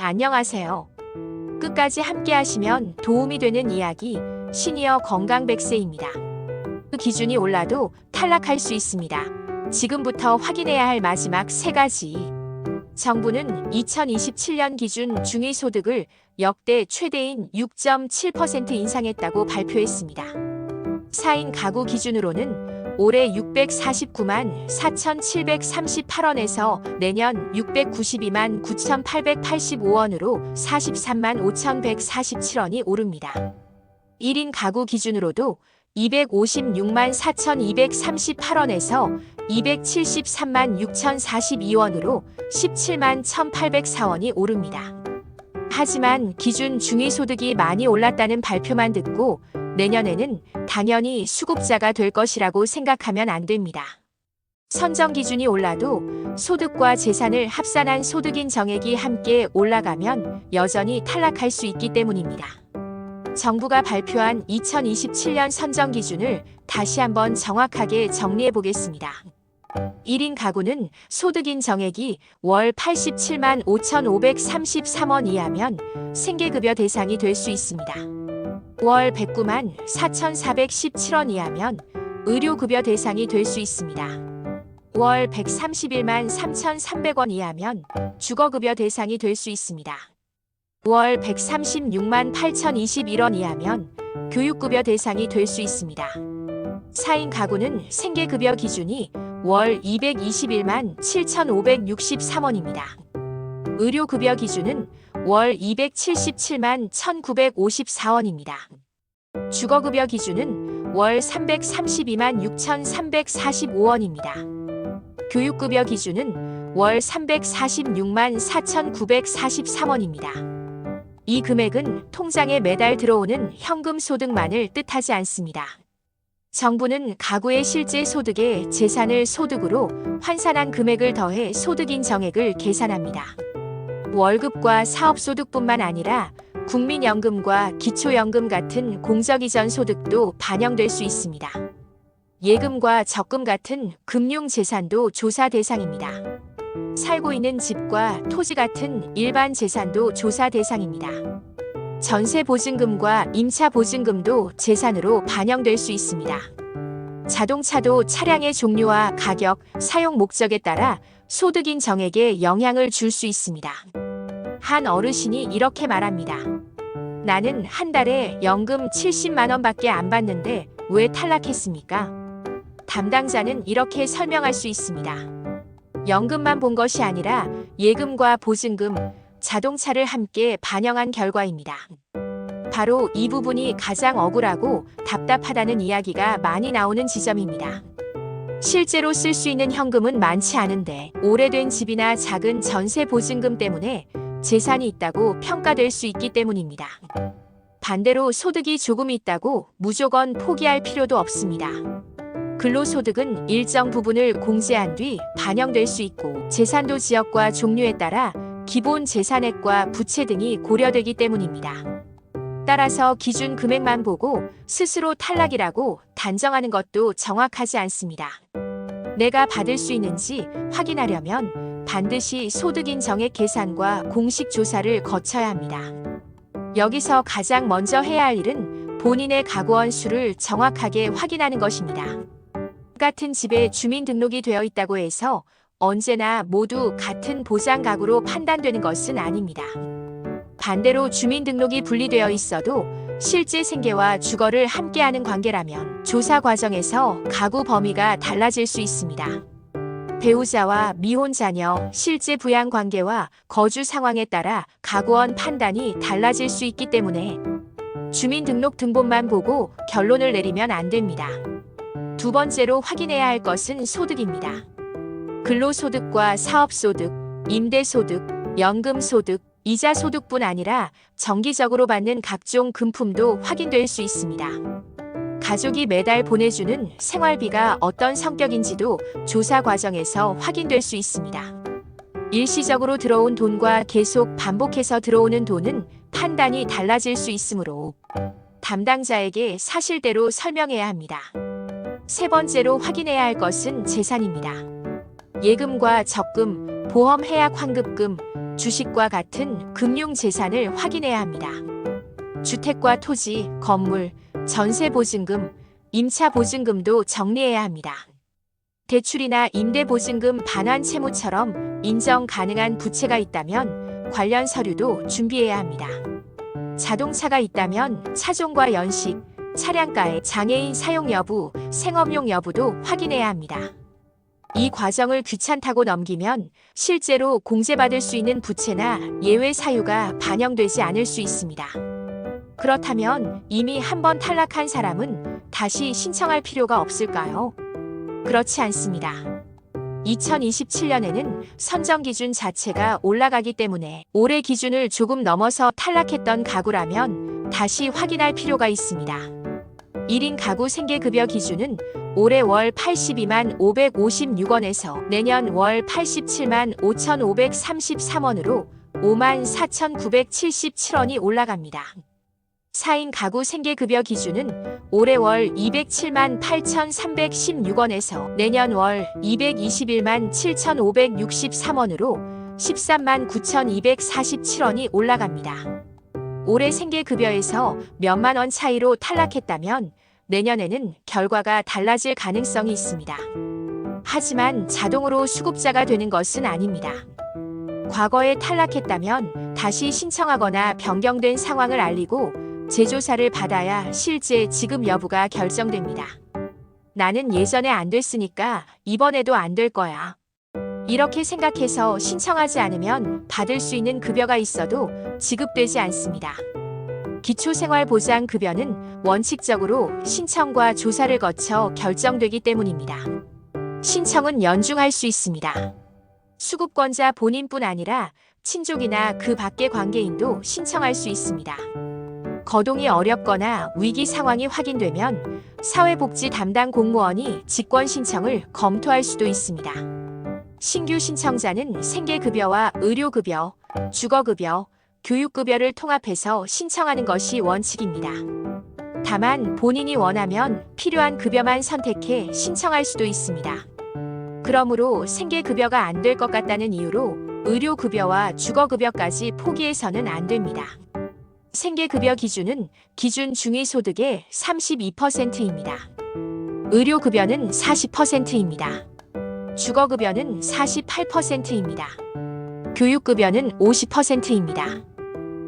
안녕하세요. 끝까지 함께 하시면 도움이 되는 이야기, 시니어 건강 100세입니다. 그 기준이 올라도 탈락할 수 있습니다. 지금부터 확인해야 할 마지막 3가지. 정부는 2027년 기준 중위소득을 역대 최대인 6.7% 인상했다고 발표했습니다. 4인 가구 기준으로는 올해 649만 4,738원에서 내년 692만 9,885원으로 43만 5,147원이 오릅니다. 1인 가구 기준으로도 256만 4,238원에서 273만 6,042원으로 17만 1,804원이 오릅니다. 하지만 기준 중위소득이 많이 올랐다는 발표만 듣고 내년에는 당연히 수급자가 될 것이라고 생각하면 안 됩니다. 선정 기준이 올라도 소득과 재산을 합산한 소득인 정액이 함께 올라가면 여전히 탈락할 수 있기 때문입니다. 정부가 발표한 2027년 선정 기준을 다시 한번 정확하게 정리해 보겠습니다. 1인 가구는 소득인 정액이 월 87만 5,533원 이하면 생계급여 대상이 될 수 있습니다. 월 109만 4,417원 이하면 의료급여 대상이 될 수 있습니다. 월 131만 3,300원 이하면 주거급여 대상이 될 수 있습니다. 월 136만 8,021원 이하면 교육급여 대상이 될 수 있습니다. 4인 가구는 생계급여 기준이 월 221만 7,563원입니다. 의료급여 기준은 월 277만 1,954원입니다. 주거급여 기준은 월 332만 6,345원입니다. 교육급여 기준은 월 346만 4,943원입니다. 이 금액은 통장에 매달 들어오는 현금 소득만을 뜻하지 않습니다. 정부는 가구의 실제 소득에 재산을 소득으로 환산한 금액을 더해 소득인 정액을 계산합니다. 월급과 사업소득뿐만 아니라 국민연금과 기초연금 같은 공적이전 소득도 반영될 수 있습니다. 예금과 적금 같은 금융재산도 조사 대상입니다. 살고 있는 집과 토지 같은 일반 재산도 조사 대상입니다. 전세보증금과 임차보증금도 재산으로 반영될 수 있습니다. 자동차도 차량의 종류와 가격, 사용 목적에 따라 소득인 정액에 영향을 줄 수 있습니다. 한 어르신이 이렇게 말합니다. 나는 한 달에 연금 70만 원밖에 안 받는데 왜 탈락했습니까? 담당자는 이렇게 설명할 수 있습니다. 연금만 본 것이 아니라 예금과 보증금, 자동차를 함께 반영한 결과입니다. 바로 이 부분이 가장 억울하고 답답하다는 이야기가 많이 나오는 지점입니다. 실제로 쓸 수 있는 현금은 많지 않은데 오래된 집이나 작은 전세 보증금 때문에 재산이 있다고 평가될 수 있기 때문입니다. 반대로 소득이 조금 있다고 무조건 포기할 필요도 없습니다. 근로소득은 일정 부분을 공제한 뒤 반영될 수 있고 재산도 지역과 종류에 따라 기본 재산액과 부채 등이 고려되기 때문입니다. 따라서 기준 금액만 보고 스스로 탈락이라고 단정하는 것도 정확하지 않습니다. 내가 받을 수 있는지 확인하려면 반드시 소득인 정액 계산과 공식 조사를 거쳐야 합니다. 여기서 가장 먼저 해야 할 일은 본인의 가구원 수를 정확하게 확인하는 것입니다. 같은 집에 주민등록이 되어 있다고 해서 언제나 모두 같은 보장 가구로 판단되는 것은 아닙니다. 반대로 주민등록이 분리되어 있어도 실제 생계와 주거를 함께하는 관계라면 조사 과정에서 가구 범위가 달라질 수 있습니다. 배우자와 미혼 자녀, 실제 부양 관계와 거주 상황에 따라 가구원 판단이 달라질 수 있기 때문에 주민등록 등본만 보고 결론을 내리면 안 됩니다. 두 번째로 확인해야 할 것은 소득입니다. 근로소득과 사업소득, 임대소득, 연금소득, 이자소득뿐 아니라 정기적으로 받는 각종 금품도 확인될 수 있습니다. 가족이 매달 보내주는 생활비가 어떤 성격인지도 조사 과정에서 확인될 수 있습니다. 일시적으로 들어온 돈과 계속 반복해서 들어오는 돈은 판단이 달라질 수 있으므로 담당자에게 사실대로 설명해야 합니다. 세 번째로 확인해야 할 것은 재산입니다. 예금과 적금, 보험 해약 환급금, 주식과 같은 금융재산을 확인해야 합니다. 주택과 토지, 건물, 전세보증금, 임차보증금도 정리해야 합니다. 대출이나 임대보증금 반환 채무처럼 인정 가능한 부채가 있다면 관련 서류도 준비해야 합니다. 자동차가 있다면 차종과 연식, 차량가의 장애인 사용 여부, 생업용 여부도 확인해야 합니다. 이 과정을 귀찮다고 넘기면 실제로 공제받을 수 있는 부채나 예외 사유가 반영되지 않을 수 있습니다. 그렇다면 이미 한번 탈락한 사람은 다시 신청할 필요가 없을까요? 그렇지 않습니다. 2027년에는 선정 기준 자체가 올라가기 때문에 올해 기준을 조금 넘어서 탈락했던 가구라면 다시 확인할 필요가 있습니다. 1인 가구 생계급여 기준은 올해 월 82만 556원에서 내년 월 87만 5,533원으로 5만 4,977원이 올라갑니다. 4인 가구 생계급여 기준은 올해 월 207만 8,316원에서 내년 월 221만 7,563원으로 13만 9,247원이 올라갑니다. 올해 생계급여에서 몇만 원 차이로 탈락했다면 내년에는 결과가 달라질 가능성이 있습니다. 하지만 자동으로 수급자가 되는 것은 아닙니다. 과거에 탈락했다면 다시 신청하거나 변경된 상황을 알리고 재조사를 받아야 실제 지급 여부가 결정됩니다. 나는 예전에 안 됐으니까 이번에도 안 될 거야. 이렇게 생각해서 신청하지 않으면 받을 수 있는 급여가 있어도 지급되지 않습니다. 기초생활보장급여는 원칙적으로 신청과 조사를 거쳐 결정되기 때문입니다. 신청은 연중할 수 있습니다. 수급권자 본인뿐 아니라 친족이나 그 밖의 관계인도 신청할 수 있습니다. 거동이 어렵거나 위기 상황이 확인되면 사회복지 담당 공무원이 직권 신청을 검토할 수도 있습니다. 신규 신청자는 생계급여와 의료급여, 주거급여, 교육급여를 통합해서 신청하는 것이 원칙입니다. 다만 본인이 원하면 필요한 급여만 선택해 신청할 수도 있습니다. 그러므로 생계급여가 안 될 것 같다는 이유로 의료급여와 주거급여까지 포기해서는 안 됩니다. 생계급여 기준은 기준 중위소득의 32%입니다. 의료급여는 40%입니다. 주거급여는 48%입니다. 교육급여는 50%입니다.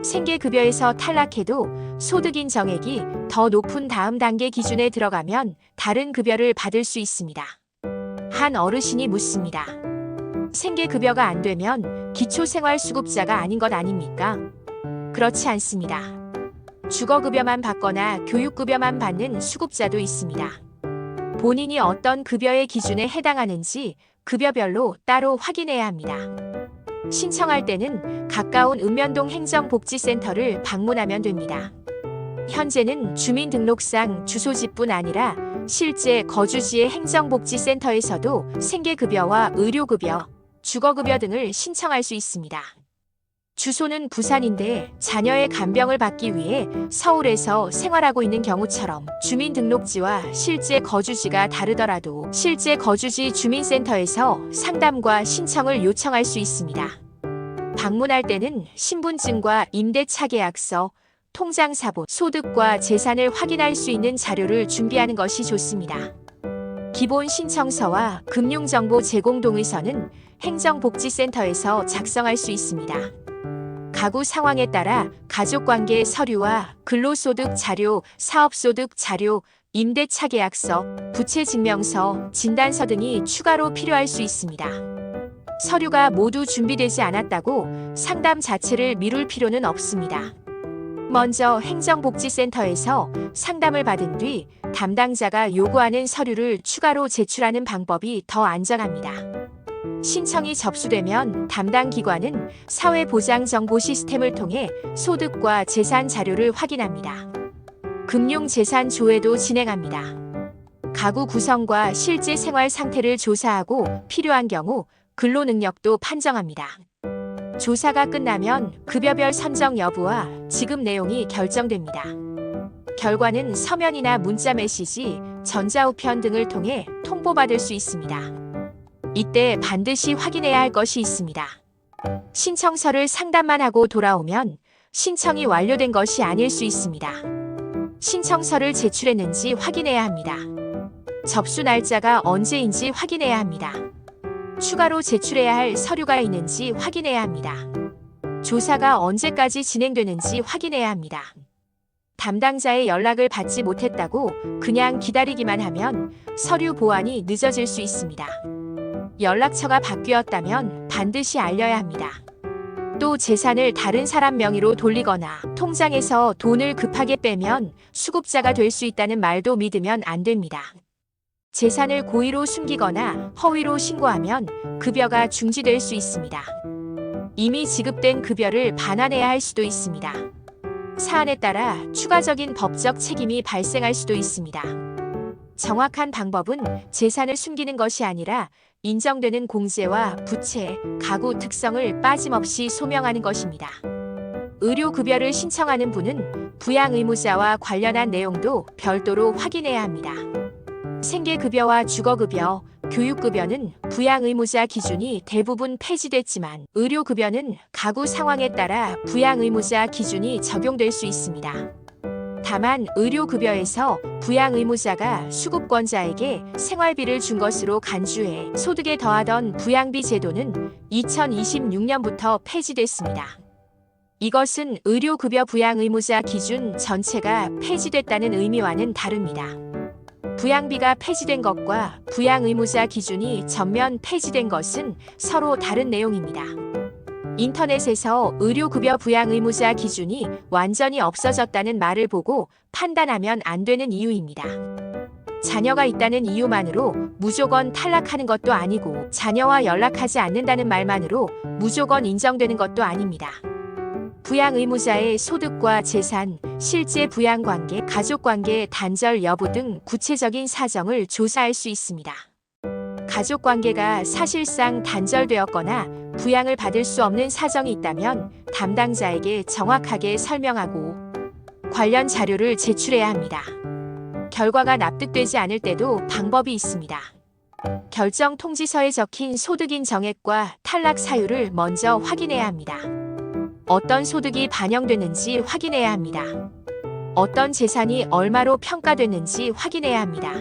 생계급여에서 탈락해도 소득인 정액이 더 높은 다음 단계 기준에 들어가면 다른 급여를 받을 수 있습니다. 한 어르신이 묻습니다. 생계급여가 안 되면 기초생활수급자가 아닌 것 아닙니까? 그렇지 않습니다. 주거급여만 받거나 교육급여만 받는 수급자도 있습니다. 본인이 어떤 급여의 기준에 해당하는지 급여별로 따로 확인해야 합니다. 신청할 때는 가까운 읍면동 행정복지센터를 방문하면 됩니다. 현재는 주민등록상 주소지뿐 아니라 실제 거주지의 행정복지센터에서도 생계급여와 의료급여, 주거급여 등을 신청할 수 있습니다. 주소는 부산인데 자녀의 간병을 받기 위해 서울에서 생활하고 있는 경우처럼 주민등록지와 실제 거주지가 다르더라도 실제 거주지 주민센터에서 상담과 신청을 요청할 수 있습니다. 방문할 때는 신분증과 임대차 계약서, 통장사본, 소득과 재산을 확인할 수 있는 자료를 준비하는 것이 좋습니다. 기본 신청서와 금융정보 제공 동의서는 행정복지센터에서 작성할 수 있습니다. 가구 상황에 따라 가족관계 서류와 근로소득 자료, 사업소득 자료, 임대차 계약서, 부채증명서, 진단서 등이 추가로 필요할 수 있습니다. 서류가 모두 준비되지 않았다고 상담 자체를 미룰 필요는 없습니다. 먼저 행정복지센터에서 상담을 받은 뒤 담당자가 요구하는 서류를 추가로 제출하는 방법이 더 안전합니다. 신청이 접수되면 담당 기관은 사회보장정보 시스템을 통해 소득과 재산 자료를 확인합니다. 금융재산 조회도 진행합니다. 가구 구성과 실제 생활 상태를 조사하고 필요한 경우 근로능력도 판정합니다. 조사가 끝나면 급여별 선정 여부와 지급 내용이 결정됩니다. 결과는 서면이나 문자 메시지, 전자우편 등을 통해 통보받을 수 있습니다. 이때 반드시 확인해야 할 것이 있습니다. 신청서를 상담만 하고 돌아오면 신청이 완료된 것이 아닐 수 있습니다. 신청서를 제출했는지 확인해야 합니다. 접수 날짜가 언제인지 확인해야 합니다. 추가로 제출해야 할 서류가 있는지 확인해야 합니다. 조사가 언제까지 진행되는지 확인해야 합니다. 담당자의 연락을 받지 못했다고 그냥 기다리기만 하면 서류 보완이 늦어질 수 있습니다. 연락처가 바뀌었다면 반드시 알려야 합니다. 또 재산을 다른 사람 명의로 돌리거나 통장에서 돈을 급하게 빼면 수급자가 될 수 있다는 말도 믿으면 안 됩니다. 재산을 고의로 숨기거나 허위로 신고하면 급여가 중지될 수 있습니다. 이미 지급된 급여를 반환해야 할 수도 있습니다. 사안에 따라 추가적인 법적 책임이 발생할 수도 있습니다. 정확한 방법은 재산을 숨기는 것이 아니라 인정되는 공제와 부채, 가구 특성을 빠짐없이 소명하는 것입니다. 의료급여를 신청하는 분은 부양의무자와 관련한 내용도 별도로 확인해야 합니다. 생계급여와 주거급여, 교육급여는 부양의무자 기준이 대부분 폐지됐지만 의료급여는 가구 상황에 따라 부양의무자 기준이 적용될 수 있습니다. 다만 의료급여에서 부양의무자가 수급권자에게 생활비를 준 것으로 간주해 소득에 더하던 부양비 제도는 2026년부터 폐지됐습니다. 이것은 의료급여 부양의무자 기준 전체가 폐지됐다는 의미와는 다릅니다. 부양비가 폐지된 것과 부양의무자 기준이 전면 폐지된 것은 서로 다른 내용입니다. 인터넷에서 의료급여 부양의무자 기준이 완전히 없어졌다는 말을 보고 판단하면 안 되는 이유입니다. 자녀가 있다는 이유만으로 무조건 탈락하는 것도 아니고 자녀와 연락하지 않는다는 말만으로 무조건 인정되는 것도 아닙니다. 부양의무자의 소득과 재산, 실제 부양관계, 가족관계 단절 여부 등 구체적인 사정을 조사할 수 있습니다. 가족관계가 사실상 단절되었거나 부양을 받을 수 없는 사정이 있다면 담당자에게 정확하게 설명하고 관련 자료를 제출해야 합니다. 결과가 납득되지 않을 때도 방법이 있습니다. 결정 통지서에 적힌 소득인 정액과 탈락 사유를 먼저 확인해야 합니다. 어떤 소득이 반영됐는지 확인해야 합니다. 어떤 재산이 얼마로 평가됐는지 확인해야 합니다.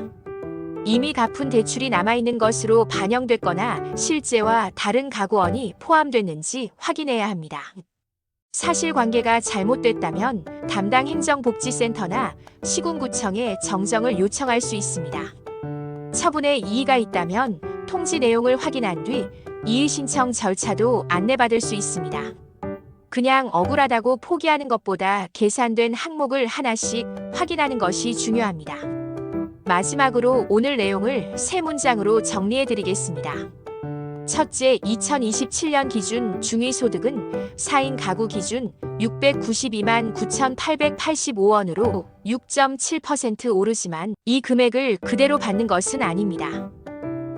이미 갚은 대출이 남아있는 것으로 반영됐거나 실제와 다른 가구원이 포함됐는지 확인해야 합니다. 사실관계가 잘못됐다면 담당 행정복지센터나 시군구청에 정정을 요청할 수 있습니다. 처분에 이의가 있다면 통지 내용을 확인한 뒤 이의 신청 절차도 안내받을 수 있습니다. 그냥 억울하다고 포기하는 것보다 계산된 항목을 하나씩 확인하는 것이 중요합니다. 마지막으로 오늘 내용을 세 문장으로 정리해드리겠습니다. 첫째, 2027년 기준 중위소득은 4인 가구 기준 692만 9,885원으로 6.7% 오르지만 이 금액을 그대로 받는 것은 아닙니다.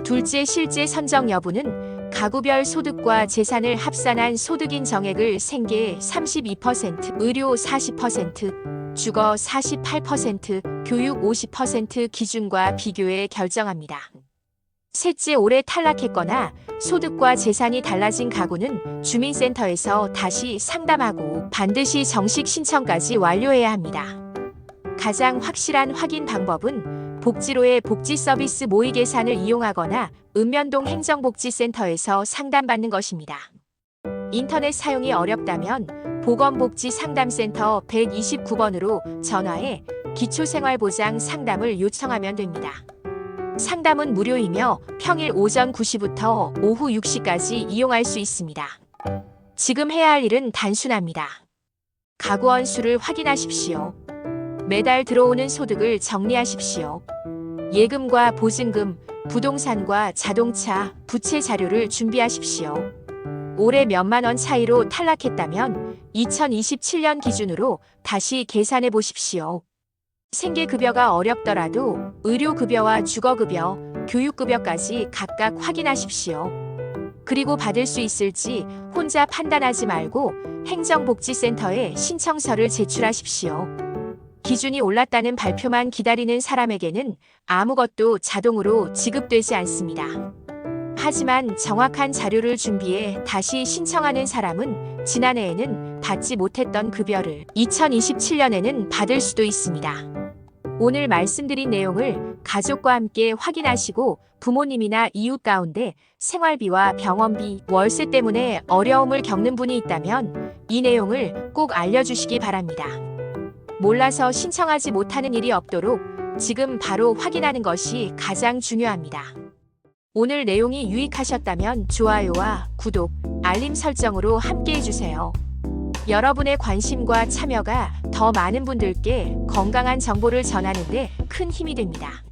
둘째, 실제 선정 여부는 가구별 소득과 재산을 합산한 소득인 정액을 생계 32%, 의료 40%, 주거 48%, 교육 50% 기준과 비교해 결정합니다. 셋째, 올해 탈락했거나 소득과 재산이 달라진 가구는 주민센터에서 다시 상담하고 반드시 정식 신청까지 완료해야 합니다. 가장 확실한 확인 방법은 복지로의 복지서비스 모의 계산을 이용하거나 읍면동 행정복지센터에서 상담받는 것입니다. 인터넷 사용이 어렵다면 보건복지상담센터 129번으로 전화해 기초생활보장 상담을 요청하면 됩니다. 상담은 무료이며 평일 오전 9시부터 오후 6시까지 이용할 수 있습니다. 지금 해야 할 일은 단순합니다. 가구원 수를 확인하십시오. 매달 들어오는 소득을 정리하십시오. 예금과 보증금, 부동산과 자동차, 부채 자료를 준비하십시오. 올해 몇만 원 차이로 탈락했다면 2027년 기준으로 다시 계산해 보십시오. 생계급여가 어렵더라도 의료급여와 주거급여, 교육급여까지 각각 확인하십시오. 그리고 받을 수 있을지 혼자 판단하지 말고 행정복지센터에 신청서를 제출하십시오. 기준이 올랐다는 발표만 기다리는 사람에게는 아무것도 자동으로 지급되지 않습니다. 하지만 정확한 자료를 준비해 다시 신청하는 사람은 지난해에는 받지 못했던 급여를 2027년에는 받을 수도 있습니다. 오늘 말씀드린 내용을 가족과 함께 확인하시고 부모님이나 이웃 가운데 생활비와 병원비, 월세 때문에 어려움을 겪는 분이 있다면 이 내용을 꼭 알려주시기 바랍니다. 몰라서 신청하지 못하는 일이 없도록 지금 바로 확인하는 것이 가장 중요합니다. 오늘 내용이 유익하셨다면 좋아요와 구독, 알림 설정으로 함께 해주세요. 여러분의 관심과 참여가 더 많은 분들께 건강한 정보를 전하는 데 큰 힘이 됩니다.